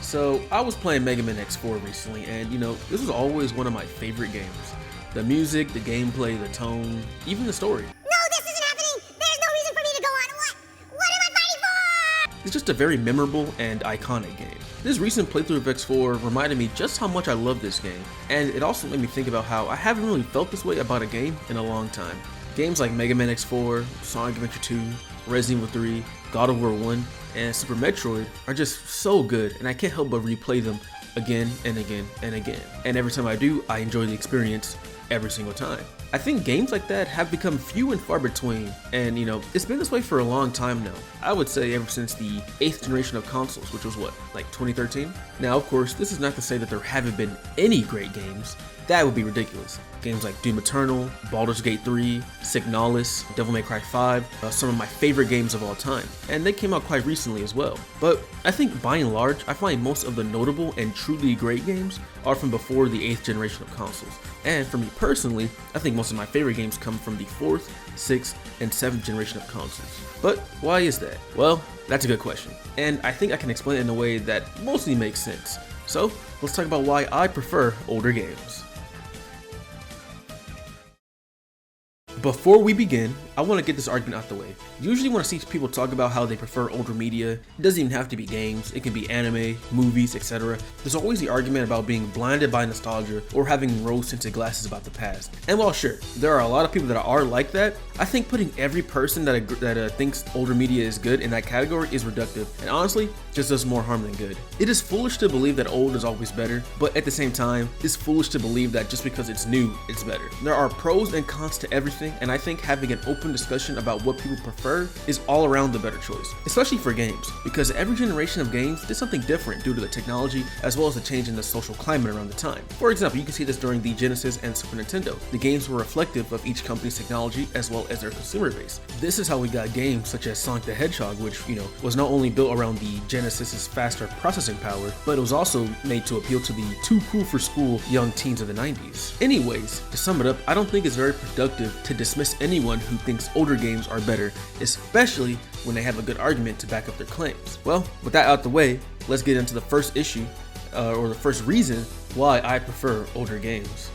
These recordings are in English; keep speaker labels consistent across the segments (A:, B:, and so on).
A: So I was playing Mega Man X4 recently, and this was always one of my favorite games. The music, the gameplay, the tone, even the story.
B: No, this isn't happening! There's no reason for me to go on. What am I fighting for?
A: It's just a very memorable and iconic game. This recent playthrough of X4 reminded me just how much I love this game, and it also made me think about how I haven't really felt this way about a game in a long time. Games like Mega Man X4, Sonic Adventure 2, Resident Evil 3, God of War 1, and Super Metroid are just so good, and I can't help but replay them again and again and again. And every time I do, I enjoy the experience every single time. I think games like that have become few and far between, and it's been this way for a long time now. I would say ever since the 8th generation of consoles, which was like 2013? Now, of course, this is not to say that there haven't been any great games. That would be ridiculous. Games like Doom Eternal, Baldur's Gate 3, Signalis, Devil May Cry 5, some of my favorite games of all time, and they came out quite recently as well. But I think by and large, I find most of the notable and truly great games are from before the 8th generation of consoles. And for me personally, I think most of my favorite games come from the 4th, 6th, and 7th generation of consoles. But why is that? Well, that's a good question, and I think I can explain it in a way that mostly makes sense. So let's talk about why I prefer older games. Before we begin, I want to get this argument out the way. Usually when I see people talk about how they prefer older media, it doesn't even have to be games, it can be anime, movies, etc. There's always the argument about being blinded by nostalgia or having rose-tinted glasses about the past. And while sure, there are a lot of people that are like that, I think putting every person that thinks older media is good in that category is reductive, and honestly, just does more harm than good. It is foolish to believe that old is always better, but at the same time, it's foolish to believe that just because it's new, it's better. There are pros and cons to everything, and I think having an open discussion about what people prefer is all around the better choice, especially for games, because every generation of games did something different due to the technology as well as the change in the social climate around the time. For example, you can see this during the Genesis and Super Nintendo. The games were reflective of each company's technology as well as their consumer base. This is how we got games such as Sonic the Hedgehog, which was not only built around the Genesis's faster processing power, but it was also made to appeal to the too cool for school young teens of the 90s. Anyways, to sum it up, I don't think it's very productive to dismiss anyone who thinks older games are better, especially when they have a good argument to back up their claims. Well, with that out the way, let's get into the first issue, or the first reason why I prefer older games.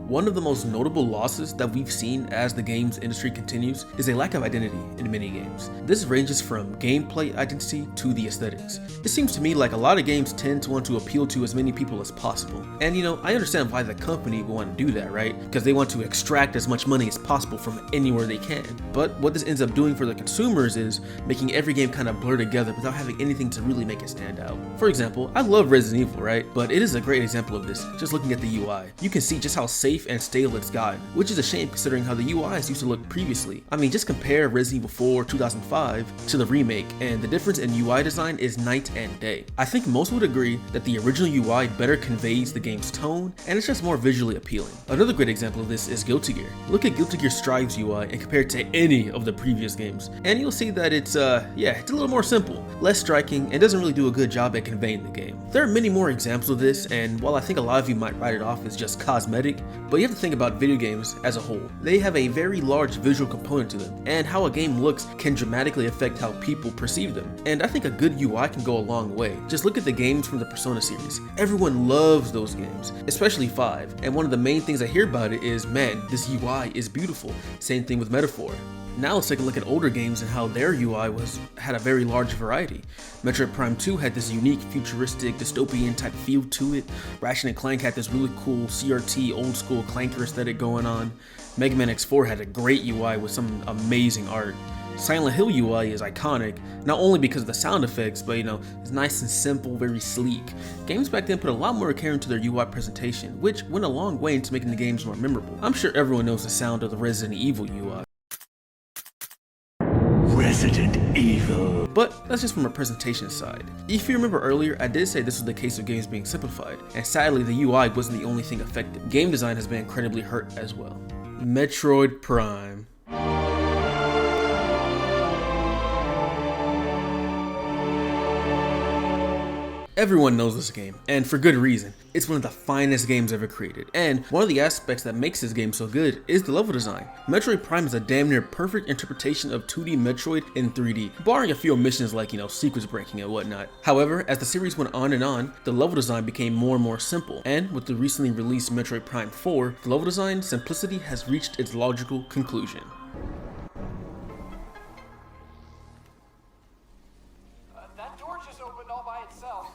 A: One of the most notable losses that we've seen as the games industry continues is a lack of identity in many games. This ranges from gameplay identity to the aesthetics. It seems to me like a lot of games tend to want to appeal to as many people as possible. And I understand why the company would want to do that, right? Because they want to extract as much money as possible from anywhere they can. But what this ends up doing for the consumers is making every game kind of blur together without having anything to really make it stand out. For example, I love Resident Evil, right? But it is a great example of this. Just looking at the UI, you can see just how safe and stale it's gotten, which is a shame considering how the UIs used to look previously. I mean, just compare Resident Evil 4 2005 to the remake, and the difference in UI design is night and day. I think most would agree that the original UI better conveys the game's tone, and it's just more visually appealing. Another great example of this is Guilty Gear. Look at Guilty Gear Strive's UI and compare it to any of the previous games, and you'll see that it's a little more simple, less striking, and doesn't really do a good job at conveying the game. There are many more examples of this, and while I think a lot of you might write it off as just cosmetic, but you have to think about video games as a whole. They have a very large visual component to them, and how a game looks can dramatically affect how people perceive them. And I think a good UI can go a long way. Just look at the games from the Persona series. Everyone loves those games, especially 5. And one of the main things I hear about it is, man, this UI is beautiful. Same thing with Metaphor. Now let's take a look at older games and how their UI had a very large variety. Metroid Prime 2 had this unique, futuristic, dystopian type feel to it. Ratchet & Clank had this really cool CRT, old school clanker aesthetic going on. Mega Man X4 had a great UI with some amazing art. Silent Hill UI is iconic, not only because of the sound effects, but it's nice and simple, very sleek. Games back then put a lot more care into their UI presentation, which went a long way into making the games more memorable. I'm sure everyone knows the sound of the Resident Evil UI.
C: Resident Evil.
A: But that's just from a presentation side. If you remember earlier, I did say this was the case of games being simplified, and sadly the UI wasn't the only thing affected. Game design has been incredibly hurt as well. Metroid Prime. Everyone knows this game, and for good reason. It's one of the finest games ever created, and one of the aspects that makes this game so good is the level design. Metroid Prime is a damn near perfect interpretation of 2D Metroid in 3D, barring a few omissions like, sequence breaking and whatnot. However, as the series went on, the level design became more and more simple, and with the recently released Metroid Prime 4, the level design simplicity has reached its logical conclusion.
D: That door just opened all by itself.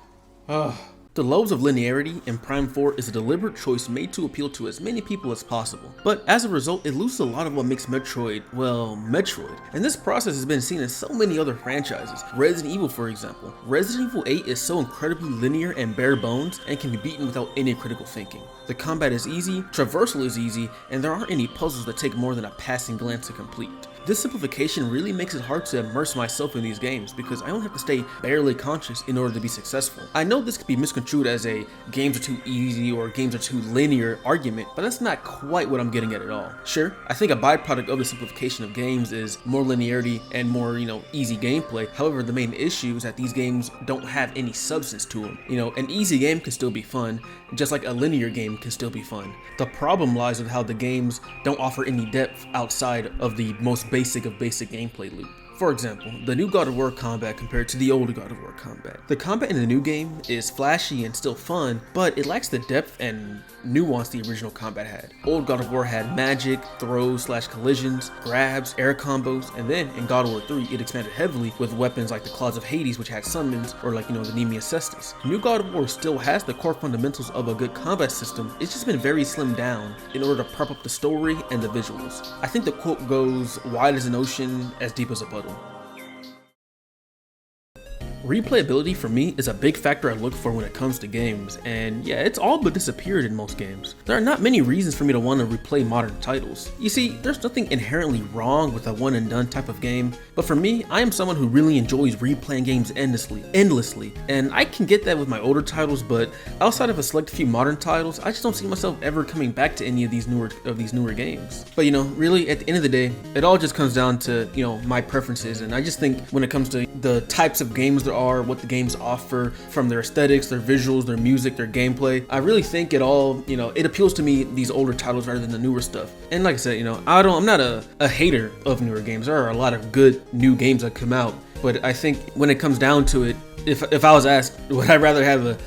A: The lows of linearity in Prime 4 is a deliberate choice made to appeal to as many people as possible, but as a result it loses a lot of what makes Metroid, well, Metroid. And this process has been seen in so many other franchises. Resident Evil, for example. Resident Evil 8 is so incredibly linear and bare bones and can be beaten without any critical thinking. The combat is easy, traversal is easy, and there aren't any puzzles that take more than a passing glance to complete. This simplification really makes it hard to immerse myself in these games because I don't have to stay barely conscious in order to be successful. I know this could be misconstrued as a games are too easy or games are too linear argument, but that's not quite what I'm getting at all. Sure, I think a byproduct of the simplification of games is more linearity and more, easy gameplay. However, the main issue is that these games don't have any substance to them. An easy game can still be fun, just like a linear game can still be fun. The problem lies with how the games don't offer any depth outside of the most basic of basic gameplay loop. For example, the new God of War combat compared to the old God of War combat. The combat in the new game is flashy and still fun, but it lacks the depth and nuance the original combat had. Old God of War had magic, throws / collisions, grabs, air combos, and then in God of War 3 it expanded heavily with weapons like the Claws of Hades, which had summons, or the Nemesis Cestus. New God of War still has the core fundamentals of a good combat system, it's just been very slimmed down in order to prop up the story and the visuals. I think the quote goes, "Wide as an ocean, as deep as a puddle." Replayability for me is a big factor I look for when it comes to games, and yeah, it's all but disappeared in most games. There are not many reasons for me to want to replay modern titles. You see, there's nothing inherently wrong with a one and done type of game, but for me, I am someone who really enjoys replaying games endlessly, and I can get that with my older titles, but outside of a select few modern titles, I just don't see myself ever coming back to any of these newer games. But really, at the end of the day, it all just comes down to, my preferences, and I just think when it comes to the types of games there are, what the games offer, from their aesthetics, their visuals, their music, their gameplay, I really think it all, it appeals to me, these older titles rather than the newer stuff. And like I said, I'm not a hater of newer games. There are a lot of good new games that come out, but I think when it comes down to it, if I was asked, would I rather have a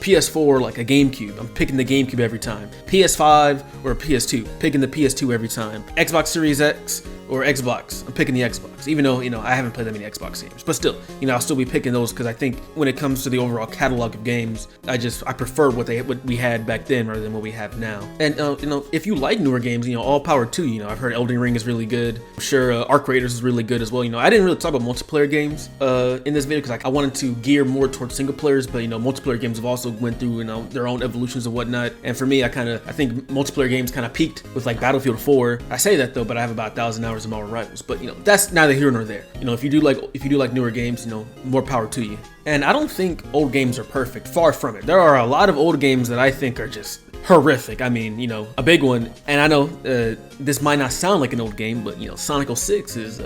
A: PS4 like a GameCube? I'm picking the GameCube every time. PS5 or a PS2? Picking the PS2 every time. Xbox Series X or Xbox? I'm picking the Xbox, even though I haven't played that many Xbox games, but still, I'll still be picking those because I think when it comes to the overall catalog of games, I prefer what we had back then rather than what we have now. And if you like newer games, all power to you. I've heard Elden Ring is really good. I'm sure Arc Raiders is really good as well. I didn't really talk about multiplayer games in this video because I wanted to gear more towards single players, but multiplayer games have also went through their own evolutions and whatnot. And for me, I think multiplayer games kind of peaked with like Battlefield 4. I say that though, but I have about 1,000 hours of Marvel Rivals. But that's neither here nor there. If you do like newer games, more power to you. And I don't think old games are perfect. Far from it. There are a lot of old games that I think are just horrific. I mean, a big one, and I know this might not sound like an old game, but Sonic 06 is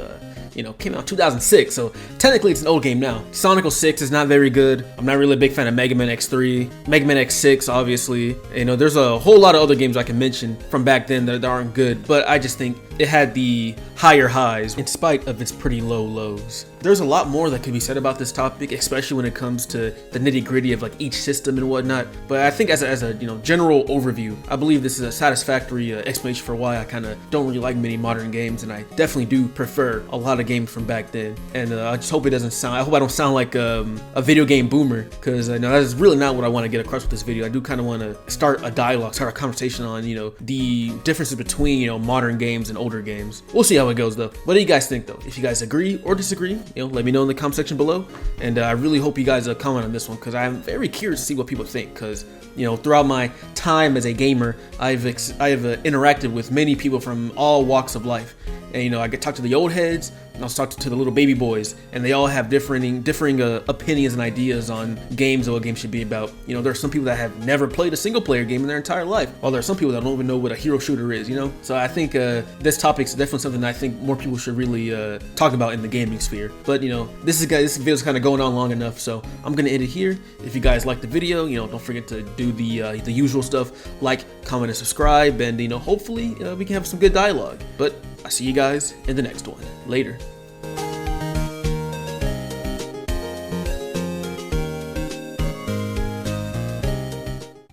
A: came out in 2006, so technically it's an old game now. Sonic 06 is not very good. I'm not really a big fan of Mega Man X3, Mega Man X6, obviously. There's a whole lot of other games I can mention from back then that aren't good, but I just think it had the higher highs in spite of its pretty low lows. There's a lot more that could be said about this topic, especially when it comes to the nitty-gritty of like each system and whatnot. But I think as a general overview, I believe this is a satisfactory explanation for why I kind of don't really like many modern games, and I definitely do prefer a lot of games from back then. And I just hope I don't sound like a video game boomer, because I know that's really not what I want to get across with this video. I do kind of want to start a conversation on the differences between modern games and older games. We'll see how it goes though. What do you guys think though? If you guys agree or disagree, let me know in the comment section below. And I really hope you guys comment on this one, because I'm very curious to see what people think, because throughout my time as a gamer, I have interacted with many people from all walks of life. And I get to talk to the old heads, I was talking to the little baby boys, and they all have differing opinions and ideas on games and what games should be about. You know, there are some people that have never played a single player game in their entire life, while there are some people that don't even know what a hero shooter is, you know? So I think this topic is definitely something that I think more people should really talk about in the gaming sphere. But you know, this video is kind of going on long enough, so I'm gonna end it here. If you guys like the video, you know, don't forget to do the usual stuff, like, comment, and subscribe, and you know, hopefully we can have some good dialogue. But I see you guys in the next one. Later.